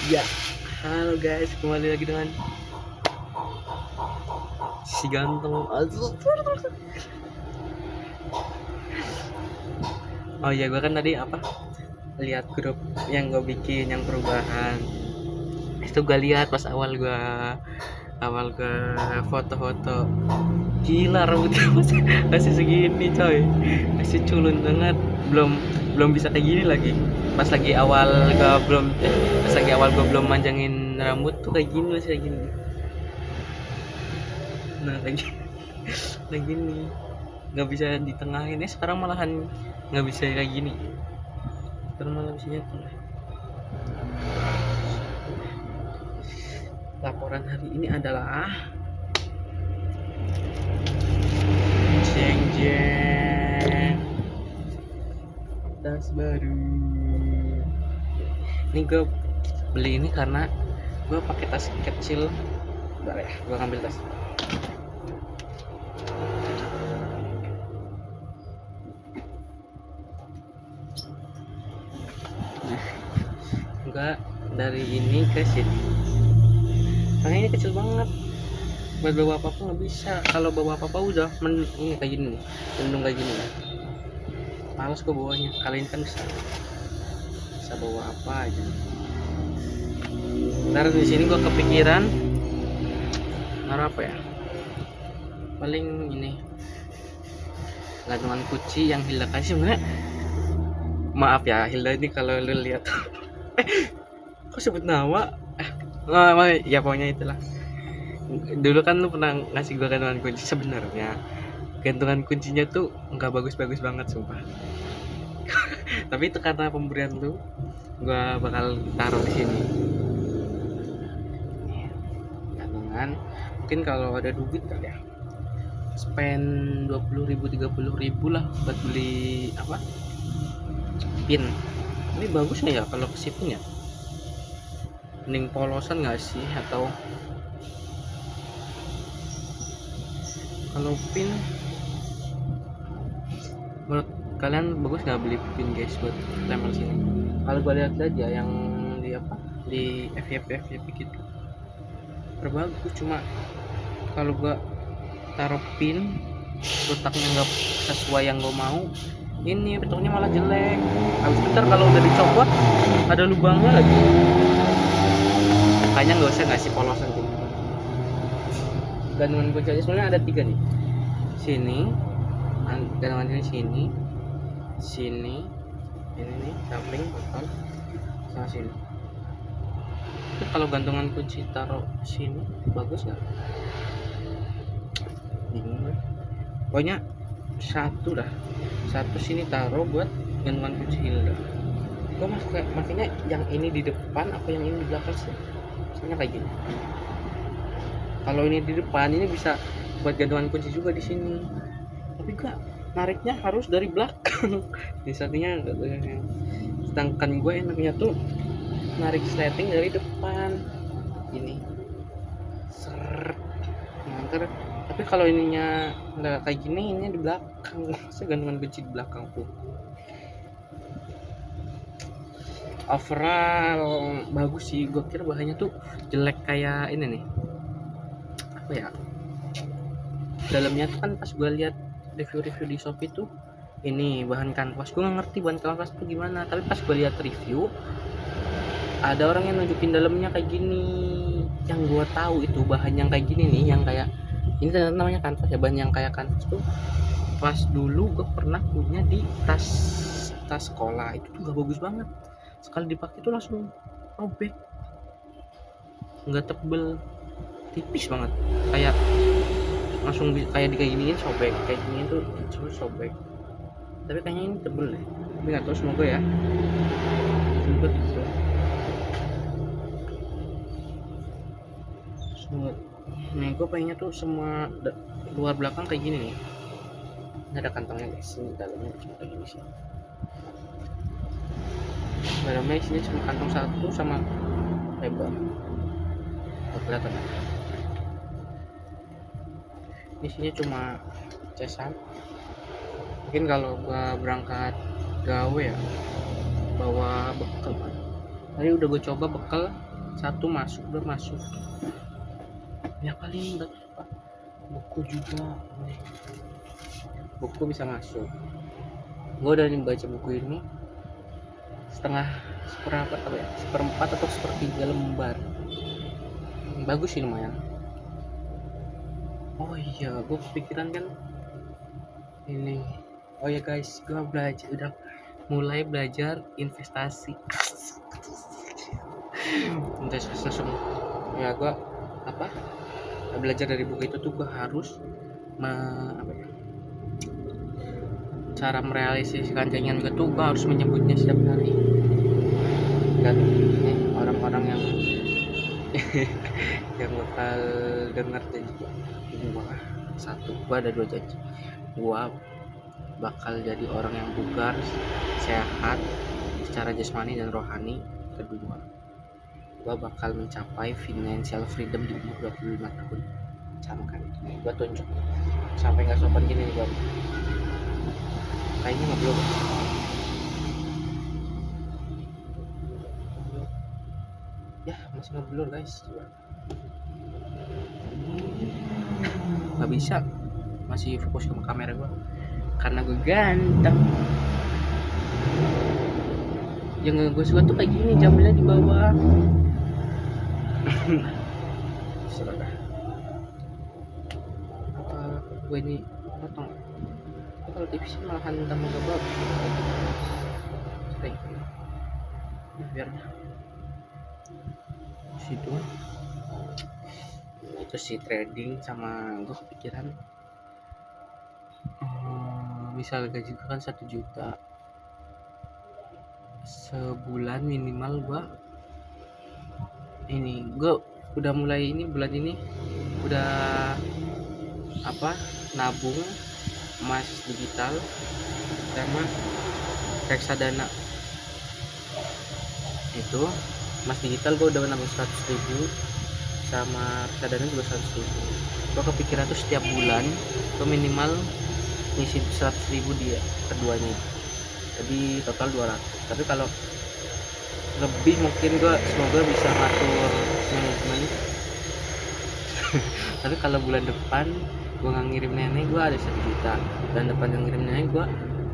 Ya, halo guys, kembali lagi dengan si ganteng. Oh iya, gue kan tadi lihat grup yang gue bikin yang perubahan. Itu gue lihat pas awal gue foto-foto. Gila rambutnya masih segini coy, masih culun banget. Belum bisa kayak gini lagi. Pas lagi awal gue belum pas lagi awal gue belum manjangin rambut tuh kayak gini, masih kayak gini. Nah kayak gini nggak bisa ditengahin. Sekarang malahan nggak bisa kayak gini, sekarang malah bisa tengah. Laporan hari ini adalah jeng jeng tas baru. Ini gue beli ini karena gue pakai tas kecil. Bentar ya, gue ngambil tas. Gue dari ini ke sini, karena ini kecil banget, buat bawa apa-apa nggak bisa. Kalau bawa apa-apa udah ini kayak gini nih, mendung kayak gini ya. Males gue bawanya. Kali ini kan bisa bawa apa aja. Ntar di sini gue kepikiran naruh apa ya, paling ini gantungan kunci yang Hilda kasih. Sebenarnya maaf ya Hilda ini kalau lu lihat kok sebut nama ya pokoknya itulah. Dulu kan lu pernah ngasih gue gantungan kunci. Sebenarnya gantungan kuncinya tuh nggak bagus-bagus banget sumpah. Tapi itu karena pemberian lu, gue bakal taruh di sini gantungan. Mungkin kalau ada duit kali ya, spend 20.000 30.000 lah buat beli pin. Ini bagus nggak ya kalau kesipin ya? Mending polosan nggak sih? Atau kalau pin menurut kalian bagus nggak beli pin guys buat tempel sini? Kalau gue lihat aja yang di FYP gitu terbagus. Cuma kalau gue taruh pin letaknya nggak sesuai yang gue mau, ini bentuknya malah jelek. Habis bentar kalau udah dicopot ada lubangnya lagi. Kayaknya nggak usah ngasih polosan gitu. Gantungan kunci aja sebenarnya ada 3 nih. Sini gantungan ini, sini ini nih samping depan sama sini. Itu kalau gantungan kunci taruh sini bagus nggak? Bingung gue. Pokoknya satu sini taruh buat gantungan kunci Hilda. Gue makanya yang ini di depan apa yang ini di belakang sih? Misalnya kayak gini. Kalau ini di depan ini bisa buat gantungan kunci juga di sini. Tapi gue nariknya harus dari belakang. Ini satunya sedangkan gue enaknya tuh narik sleting dari depan ini. Seret. Ntar tapi kalau ininya nggak kayak gini, ini di belakang. Saya gantungan kunci di belakang tuh. Overall bagus sih. Gue kira bahannya tuh jelek kayak ini nih, apa ya, dalamnya tuh kan pas gue lihat review di Shopee tuh ini bahan kanvas. Gue nggak ngerti bahan kanvas tuh gimana, tapi pas gue lihat review ada orang yang nunjukin dalamnya kayak gini. Yang gue tahu itu bahan yang kayak gini nih, yang kayak ini namanya kanvas ya, bahan yang kayak kanvas tuh pas dulu gue pernah punya di tas sekolah. Itu tuh gak bagus banget, sekali dipakai tuh langsung robek, nggak tebel, tipis banget, kayak langsung kayak giniin sobek, kayak gini tuh sobek. Tapi kayaknya ini tebel deh, tapi nggak tahu, semoga ya, semoga gitu. Nih gue pengennya tuh semua luar belakang kayak gini nih. Ini ada kantongnya guys, ini dalamnya cuma kayak gini sih. Dalamnya isinya cuma kantong satu sama lebar. Gak kelihatan ya. Isinya cuma cesan. Mungkin kalau gua berangkat gawe ya bawa bekal. Tadi udah gue coba bekal satu masuk, dua masuk ya, paling berapa buku juga nih. Buku bisa masuk. Gue udah baca buku ini seperempat atau sepertiga lembar. Bagus sih, lumayan. Oh iya, gue kepikiran kan ini. Oh ya guys, gue udah mulai belajar investasi. Investasi langsung. Ya gue belajar dari buku itu tuh gue harus cara merealisasikan keinginan gue tuh gue harus menyebutnya setiap hari. Dan ini orang-orang yang yang bakal dengar janji gue ada 2 janji. Gue bakal jadi orang yang bugar, sehat secara jasmani dan rohani. Kedua, gue bakal mencapai financial freedom di umur 25 tahun. Camkan itu, gue tunjuk sampai nggak sopan gini nih gue. Kayaknya nggak belum. Ya masih ngeblur guys, nggak bisa, masih fokus ke kamera gue karena gue ganteng. Yang gue suka tuh kayak gini, jamnya di bawah. Serah apa gue ini potong. Kalau TV sih malahan tambah gebab. Biar situ itu sih trading. Sama gue kepikiran misal gaji gue kan 1 juta sebulan minimal. Gue udah mulai ini bulan ini udah nabung emas digital sama reksadana. Itu emas digital gue udah nabung 100.000 sama reksadana juga 100.000. Gue kepikiran tuh setiap bulan gue minimal ngisi 100.000 dia keduanya, jadi total 200. Tapi kalau lebih mungkin gue semoga bisa ngatur manajemen. Tapi kalau bulan depan gue nggak ngirim nenek, gue ada 1 juta, dan depan yang ngirim nenek gue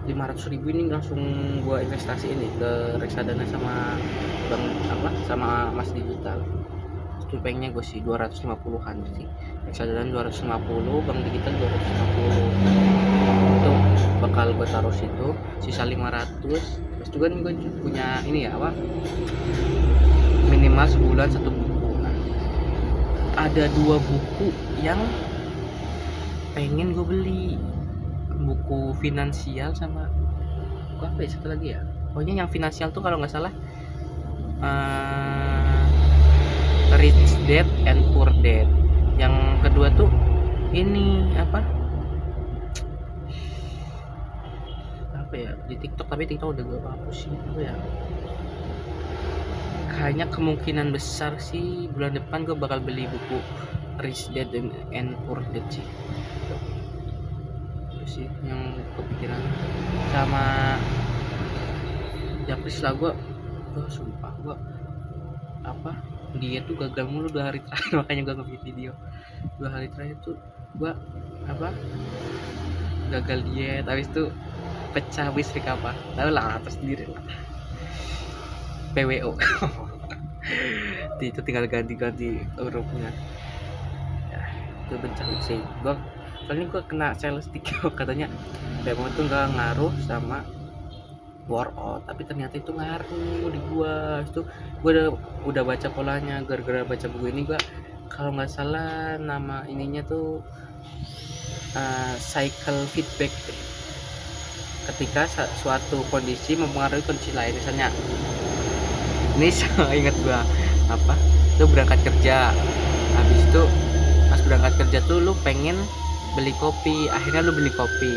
500.000 ini langsung gue investasi ini ke reksadana sama bank sama emas digital. Itu pengennya gue sih 250-an sih, reksadana 250, bank digital 250. Itu bakal gue taruh situ, sisa 500. Terus juga nih gue punya ini ya minimal sebulan 1 buku. Nah, ada 2 buku yang pengen gue beli, buku finansial sama buku satu lagi ya, pokoknya yang finansial tuh kalau nggak salah Rich Dad and Poor Dad. Yang kedua tuh ini apa ya, di TikTok, tapi TikTok udah gue hapus sih. Kayaknya kemungkinan besar sih bulan depan gue bakal beli buku Rich Dad and Poor Dad sih. Itu sih yang kepikiran. Sama ya please lah, gue sumpah gue dia tuh gagal mulu 2 hari terakhir. Makanya gue nge-bikin video 2 hari terakhir tuh gue gagal diet, habis itu pecah listrik tahu lah, atas sendiri lah, PWO. Itu tinggal ganti hurufnya ya, itu pecah sih. Soalnya gue kena sales TikTok, katanya PWO itu nggak ngaruh sama workout, tapi ternyata itu ngaruh di gua. Itu gua udah baca polanya, gara-gara baca buku ini gua kalau nggak salah nama ininya tuh cycle feedback. Ketika suatu kondisi mempengaruhi kondisi lain, misalnya ini ingat gua lu berangkat kerja, habis itu pas berangkat kerja tuh lu pengen beli kopi, akhirnya lu beli kopi.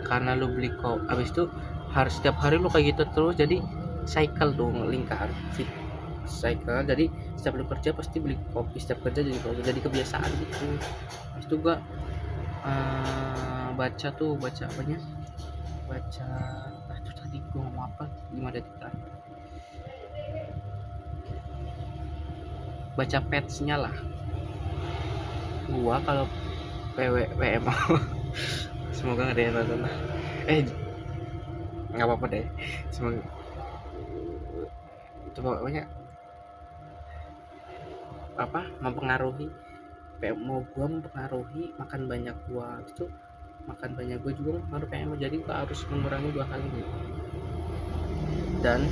Karena lu beli kopi, habis itu harus setiap hari lu kayak gitu terus, jadi cycle tuh, lingkar cycle. Jadi setiap lu kerja pasti beli kopi, setiap kerja jadi kebiasaan gitu. Habis itu gua baca tuh tadi gua ngomong apa 5 detik terakhir. Baca patch-nya lah. Gua kalau PMO semoga nggak ada yang nonton lah. Nggak apa-apa deh. Semoga coba pokoknya apa mempengaruhi PMO gua, mempengaruhi makan banyak gua. Itu makan banyak gua juga mempengaruhi PMO, jadi gua harus mengurangi 2 hal ini. Dan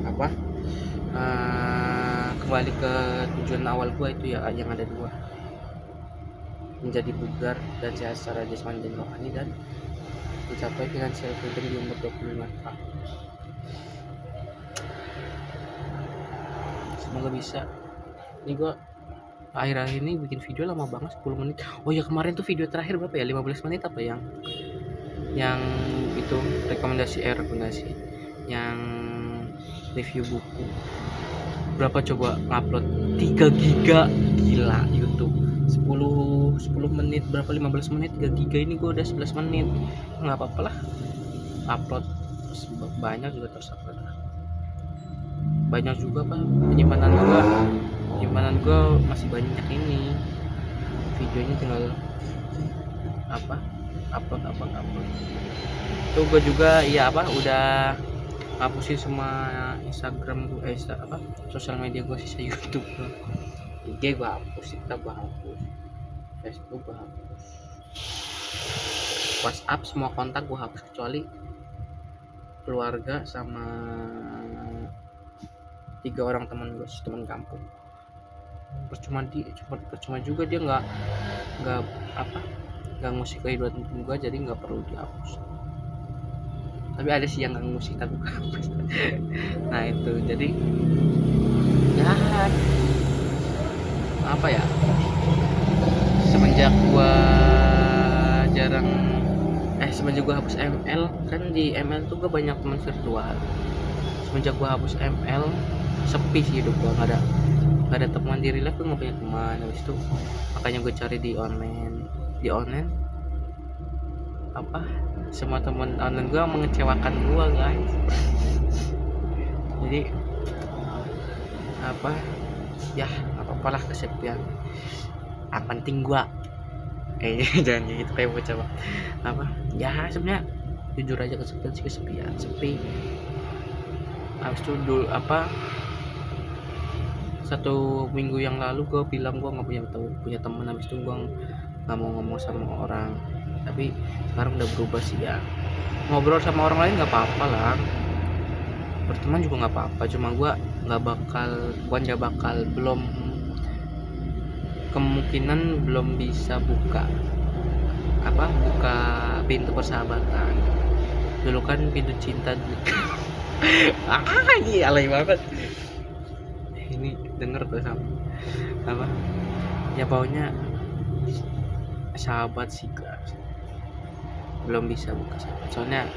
apa kembali ke tujuan awal gua itu ya, yang ada 2, menjadi bugar dan sehat secara jasmani dan rohani, dan mencapai financial freedom di umur 25 tahun. Semoga bisa. Ini gua akhir-akhir ini bikin video lama banget, 10 menit. Oh ya, kemarin tuh video terakhir berapa ya, 15 menit apa yang itu rekomendasi yang review buku. Berapa coba ngupload 3 giga, gila. YouTube 10 menit, berapa 15 menit 3 giga, ini gue udah 11 menit. Nggak apa-apa lah, upload banyak juga terserah. Banyak juga kan penyimpanan gue masih banyak, ini videonya tinggal upload. Tuh gue juga udah ngapusin semua Instagram gue, sosial media gue, sisa YouTube gue. IG gue hapus, TikTok gue hapus, Facebook gue hapus, WhatsApp semua kontak gue hapus kecuali keluarga sama 3 orang teman gue, teman kampung. Percuma juga dia nggak ngusik kehidupan gue, jadi nggak perlu dihapus. Tapi ada sih yang nggak ngusik tapi gue hapus. Nah itu, jadi ya apa ya, semenjak gue hapus ML kan, di ML tuh gue banyak teman virtual. Semenjak gue hapus ML, sepi sih hidup gue, nggak ada teman. Di real life gue nggak punya teman. Habis itu makanya gue cari di online semua teman online gue mengecewakan gue, guys. Jadi ya apa-apa lah, kesepian. Yang penting gue jangan gitu kayak bocah ya. Sebenarnya jujur aja, kesepian sepi. Habis itu dulu 1 minggu yang lalu gue bilang gue nggak punya teman. Habis itu gue nggak mau ngomong sama orang, tapi sekarang udah berubah sih ya. Ngobrol sama orang lain nggak apa-apa lah, berteman juga nggak apa-apa. Cuma gue kemungkinan belum bisa buka pintu persahabatan. Dulu kan pintu cinta alay banget ini, denger tuh sama ya, baunya sahabat sih, guys. Belum bisa buka sahabat, soalnya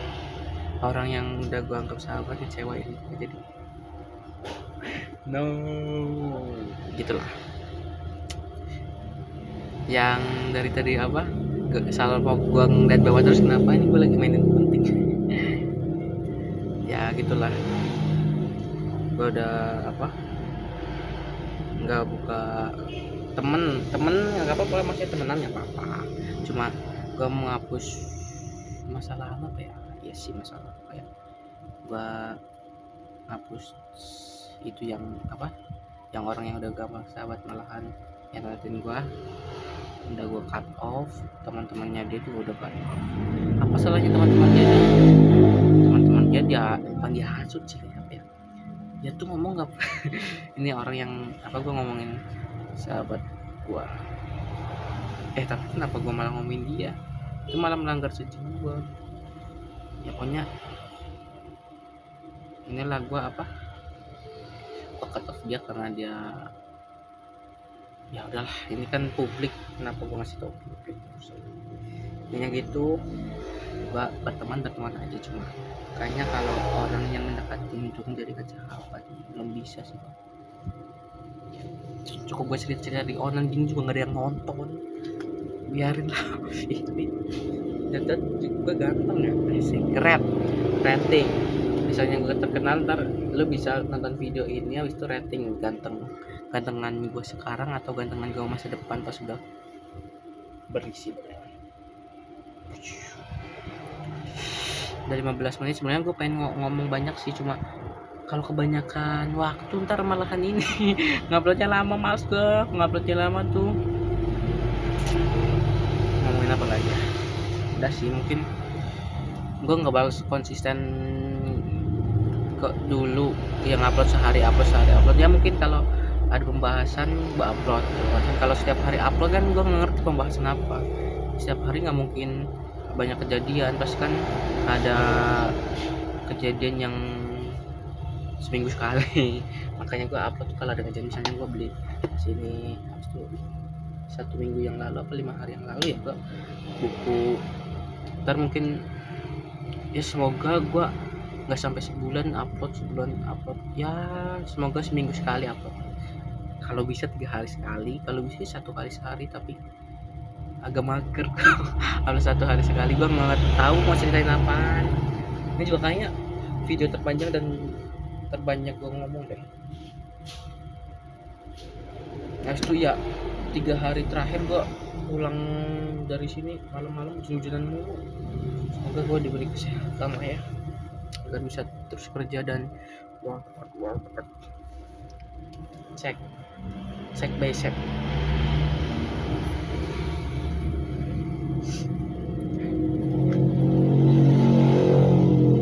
orang yang udah gue anggap sahabat kecewain, jadi no gitulah. Yang dari tadi salah gue ngeliat bawah terus, kenapa ini gue lagi mainin penting. Ya gitulah, gue udah nggak buka temen nggak apa-apa, maksudnya temenan nggak apa-apa. Cuma gue mau ngapus masalah ya sih, masalah ya gue ngapus itu yang orang yang udah gampang sahabat, malahan yang ngeliatin gue udah gue cut off. Teman-temannya dia juga udah cut off. Apa salahnya teman-temannya dia bukan dia hasut sih, kayak dia tuh ngomong nggak ini orang yang gue ngomongin sahabat gue, tapi kenapa gue malah ngomongin dia, itu malah melanggar janji gue. Ya pokoknya inilah gue cut off dia karena dia, ya udahlah, ini kan publik, kenapa gue ngasih tau publik. Intinya gitu, gue berteman aja. Cuma kayaknya kalau orang yang mendekati untuk menjadi sahabat belum bisa sih. Cukup gue cerita di online gini juga nggak ada yang nonton, biarin lah. lihat gue ganteng ya, asik. Rating, misalnya gue terkenal, ntar lu bisa nonton video ini habis itu rating gantengan gue sekarang atau gantengan gue masa depan pas udah berisi. Udah 15 menit. Sebenarnya gue pengen ngomong banyak sih, cuma kalau kebanyakan waktu ntar malahan ini nguploadnya lama, males gue nguploadnya lama tuh. Ngomongin apa lagi ya, udah sih, mungkin gue nggak bakal konsisten kok dulu yang upload sehari upload ya. Mungkin kalau ada pembahasan gue upload, kalau setiap hari upload kan gue nggak ngerti pembahasan apa. Setiap hari nggak mungkin banyak kejadian, pasti kan ada kejadian yang seminggu sekali makanya gue upload kalau ada kejadian. Misalnya gue beli sini, habis itu 1 minggu yang lalu apa 5 hari yang lalu ya gue buku, ntar mungkin ya semoga gue nggak sampai sebulan upload ya, semoga seminggu sekali upload, kalau bisa 3 hari sekali, kalau bisa 1 kali sehari, tapi agak mager kalau 1 hari sekali. Gue nggak tahu mau ceritain apaan, ini juga kayaknya video terpanjang dan terbanyak gue ngomong deh. Habis itu ya 3 hari terakhir gue pulang dari sini malam-malam hujan-hujanan mulu. Semoga gue diberi kesehatan lah ya, agar bisa terus kerja dan cek by cek.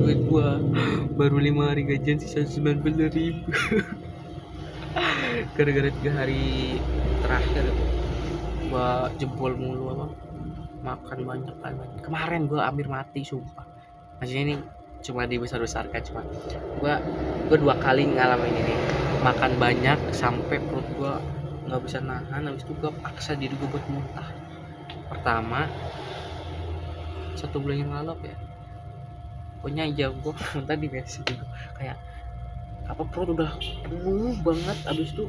Duit gue baru 5 hari gajian sisa 90.000 gara-gara 3 hari terakhir gua jebol mulu apa, makan banyak kan. Kemarin gua hampir mati sumpah, maksudnya ini cuma dibesar-besarkan, cuma gua 2 kali ngalamin ini, makan banyak sampai perut gua nggak bisa nahan, habis itu gua paksa diri gua buat muntah. Pertama 1 bulan yang lalu ya, pokoknya aja gua muntah di mesin gitu, kayak apa, perut udah penuh banget, habis itu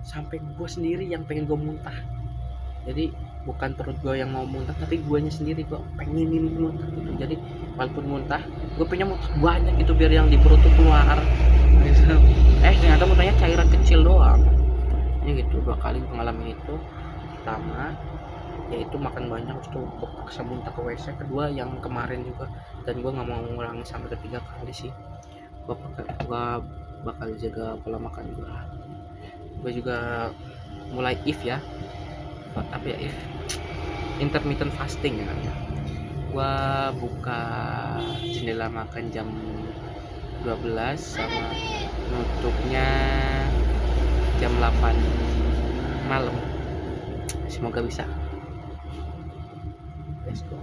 sampai gue sendiri yang pengen gue muntah. Jadi bukan perut gue yang mau muntah, tapi guanya sendiri gue pengenin muntah gitu. Jadi walaupun muntah, gue pengen muntah banyak gitu biar yang di perut tuh keluar. Ternyata muntahnya cairan kecil doang. Ini gitu 2 kali gue ngalamin itu. Pertama yaitu makan banyak, itu gue paksa muntah ke WC. Kedua yang kemarin juga, dan gue nggak mau ngulangi sampai ketiga kali sih. Gue bakal jaga pola makan gue juga mulai intermittent fasting ya. Gue buka jendela makan jam 12 sama nutupnya jam 8 malam. Semoga bisa. Let's go.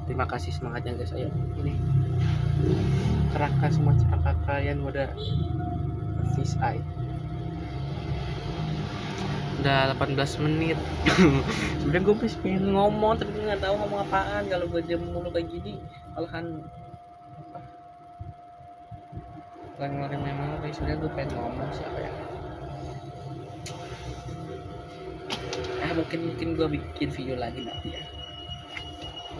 Terima kasih semangatnya guys. Ayo ini kerahkan semua ceraka kalian pada fish eye. Udah 18 menit sebenarnya gue masih pengen ngomong tapi nggak tahu ngomong apaan. Kalau gue diam mulu kayak gini malahan ngeluarin memori. Sebenarnya gue pengen ngomong siapa ya, mungkin gue bikin video lagi nanti ya.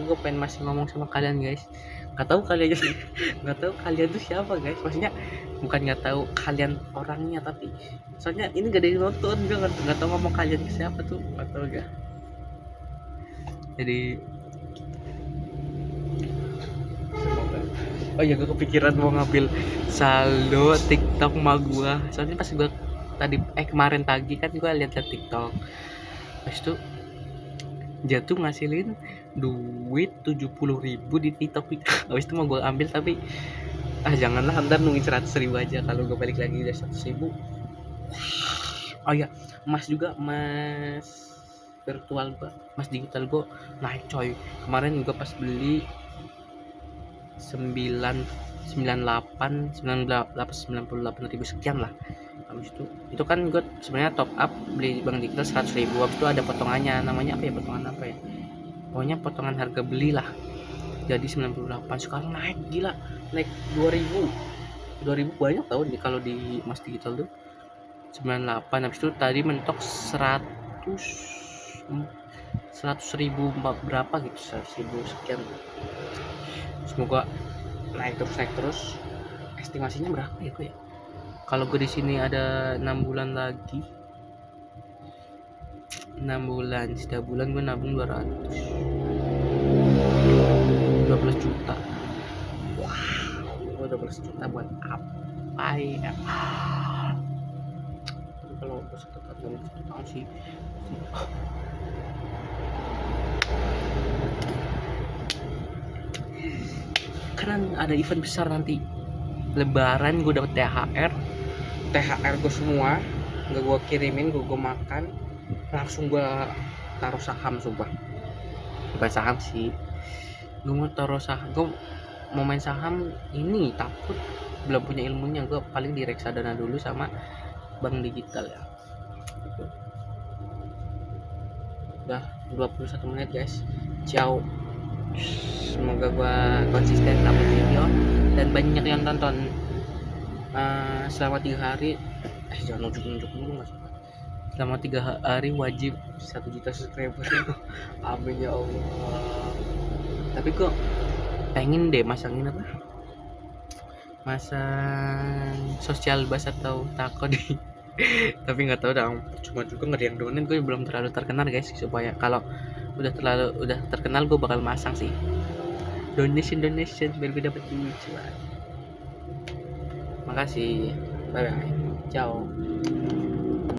Gue pengen masih ngomong sama kalian guys, nggak tahu kalian tuh siapa guys, maksudnya bukan nggak tahu kalian orangnya, tapi soalnya ini gak ada yang nonton, gue nggak tahu ngomong kalian ke siapa tuh, nggak tahu gak. Jadi semoga. Oh iya, gue kepikiran mau ngambil saldo TikTok sama gue, soalnya pas gue kemarin pagi kan gue lihat TikTok, pas itu jatuh ngasilin duit 70.000 di TikTok. Habis itu mau gue ambil tapi janganlah, ntar nungguin 100.000 aja. Kalau gue balik lagi udah 100.000. Oh ya, emas virtual gue, emas digital gue naik coy. Kemarin gue pas beli 98 ribu sekian lah. Habis itu kan gue sebenarnya top up beli bank digital 100.000. Habis itu ada potongannya, namanya apa ya, pokoknya potongan harga beli lah, jadi 98. Sekarang naik gila, naik 2.000 banyak tau kalau di emas digital tuh 98. Habis itu tadi mentok 100 100.000 berapa gitu, 100.000 sekian. Semoga naik terus. Estimasinya berapa ya gue ya? Kalau gue di sini ada 6 bulan lagi, 6 bulan, setiap bulan gue nabung 12 juta. Wow, 12 juta buat apa ya? Kalau gue 1 tahun sih kan ada event besar nanti Lebaran, gue dapet THR gue semua nggak gue kirimin, gue makan langsung, gue taruh saham. Sumpah, bukan saham sih, gue mau taruh saham, gue mau main saham ini, takut belum punya ilmunya. Gue paling di reksadana dulu sama bank digital ya. Udah 21 menit guys, ciao. Semoga gua konsisten upload video dan banyak yang tonton. Selama 3 hari jangan nunjuk dulu mas. Selama 3 hari wajib 1 juta subscriber. Amin ya Allah. Tapi kok pengen deh masangin apa, masang sosial bus atau tako deh. Tapi nggak tahu dong, cuma juga nggak ada yang doain. Gue belum terlalu terkenal guys, supaya kalau udah terkenal gue bakal masang sih donation biar gue dapet duit. Makasih, bye bye, ciao.